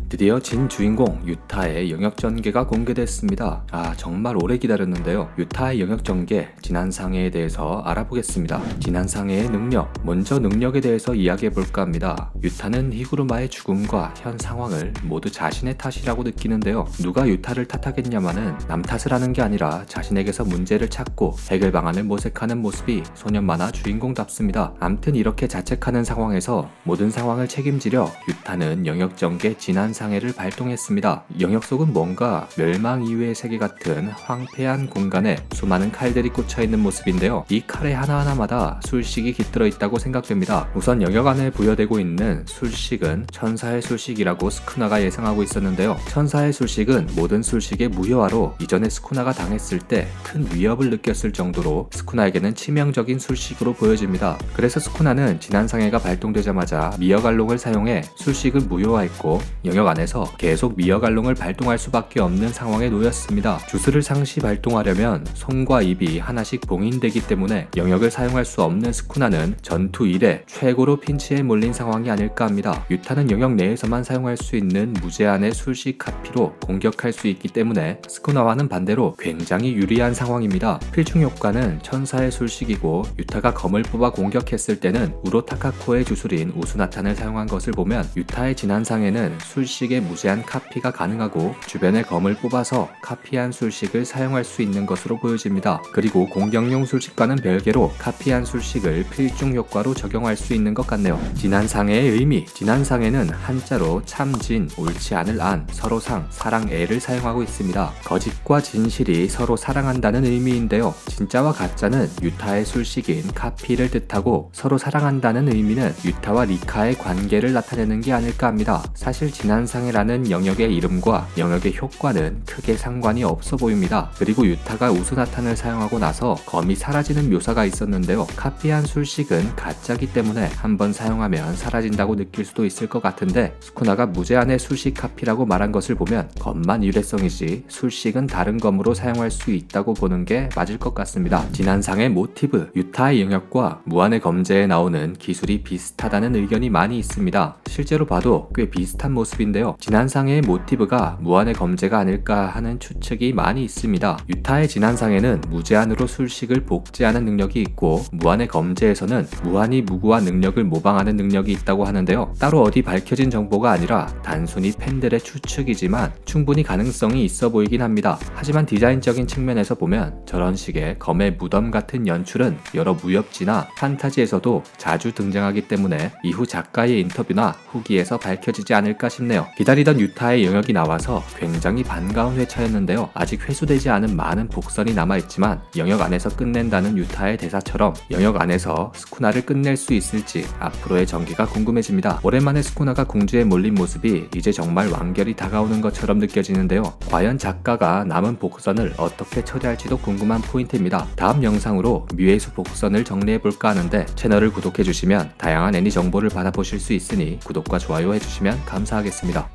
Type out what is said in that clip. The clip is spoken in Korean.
드디어 진 주인공 유타의 영역 전개가 공개됐습니다. 정말 오래 기다렸는데요. 유타의 영역 전개, 진한상해에 대해서 알아보겠습니다. 진한상해의 능력, 먼저 능력에 대해서 이야기해볼까 합니다. 유타는 히구르마의 죽음과 현 상황을 모두 자신의 탓이라고 느끼는데요. 누가 유타를 탓하겠냐마는 남 탓을 하는 게 아니라 자신에게서 문제를 찾고 해결 방안을 모색하는 모습이 소년 만화 주인공답습니다. 암튼 이렇게 자책하는 상황에서 모든 상황을 책임지려 유타는 영역 전개 진한상해를 발동했습니다. 영역 속은 뭔가 멸망 이후의 세계 같은 황폐한 공간에 수많은 칼들이 꽂혀있는 모습인데요. 이 칼의 하나하나마다 술식이 깃들어 있다고 생각됩니다. 우선 영역 안에 부여되고 있는 술식은 천사의 술식이라고 스쿠나가 예상하고 있었는데요. 천사의 술식은 모든 술식의 무효화로 이전에 스쿠나가 당했을 때 큰 위협을 느꼈을 정도로 스쿠나에게는 치명적인 술식으로 보여집니다. 그래서 스쿠나는 진한상해가 발동되자마자 미어갈롱을 사용해 술식을 무효화했고 영역 안에서 계속 미어갈롱을 발동할 수밖에 없는 상황에 놓였습니다. 주스를 상시 발동하려면 손과 입이 하나씩 봉인되기 때문에 영역을 사용할 수 없는 스쿠나는 전투 이래 최고로 핀치에 몰린 상황이 아닐까 합니다. 유타는 영역 내에서만 사용할 수 있는 무제한의 술식 카피로 공격할 수 있기 때문에 스쿠나와는 반대로 굉장히 유리한 상황입니다. 필충 효과는 천사의 술식이고 유타가 검을 뽑아 공격했을 때는 우로타카코의 주술인 우수나탄을 사용한 것을 보면 유타의 진한상해는 술식의 무제한 카피가 가능하고 주변에 검을 뽑아서 카피한 술식을 사용할 수 있는 것으로 보여집니다. 그리고 공격용 술식과는 별개로 카피한 술식을 필중 효과로 적용할 수 있는 것 같네요. 진한상해의 의미, 진한상해는 한자로 참진, 옳지 않을 안, 서로상, 사랑애를 사용하고 있습니다. 거짓과 진실이 서로 사랑한다는 의미인데요. 진짜와 가짜는 유타의 술식인 카피를 뜻하고 서로 사랑한다는 의미는 유타와 리카의 관계를 나타내는 게 아닐까 합니다. 사실 진한상해라는 영역의 이름과 영역의 효과는 크게 상관이 없어 보입니다. 그리고 유타가 우수나탄을 사용하고 나서 검이 사라지는 묘사가 있었는데요. 카피한 술식은 가짜기 때문에 한번 사용하면 사라진다고 느낄 수도 있을 것 같은데 스쿠나가 무제한의 술식 카피라고 말한 것을 보면 검만 일회성이지 술식은 다른 검으로 사용할 수 있다고 보는 게 맞을 것 같습니다. 진한상해 모티브, 유타의 영역과 무한의 검제에 나오는 기술이 비슷하다는 의견이 많이 있습니다. 실제로 봐도 꽤 비슷한 모습인데요. 진한상해의 모티브가 무한의 검제가 아닐까 하는 추측이 많이 있습니다. 유타의 진한상해는 무제한으로 술식을 복제하는 능력이 있고 무한의 검제에서는 무한히 무구화 능력을 모방하는 능력이 있다고 하는데요. 따로 어디 밝혀진 정보가 아니라 단순히 팬들의 추측이지만 충분히 가능성이 있어 보이긴 합니다. 하지만 디자인적인 측면에서 보면 저런 식의 검의 무덤 같은 연출은 여러 무협지나 판타지에서도 자주 등장하기 때문에 이후 작가의 인터뷰나 후기에서 밝혀지지 않을까 싶네요. 기다리던 유타의 영역이 나와서 굉장히 반가운 회차였는데요. 아직 회수되지 않은 많은 복선이 남아있지만 영역 안에서 끝낸다는 유타의 대사처럼 영역 안에서 스쿠나를 끝낼 수 있을지 앞으로의 전개가 궁금해집니다. 오랜만에 스쿠나가 궁주에 몰린 모습이 이제 정말 완결이 다가오는 것처럼 느껴지는데요. 과연 작가가 남은 복선을 어떻게 처리할지도 궁금한 포인트입니다. 다음 영상으로 뮤에이수 복선을 정리해볼까 하는데 채널을 구독해주시면 다양한 애니 정보를 받아보실 수 있으니 구독과 좋아요 해주시면 감사하겠습니다.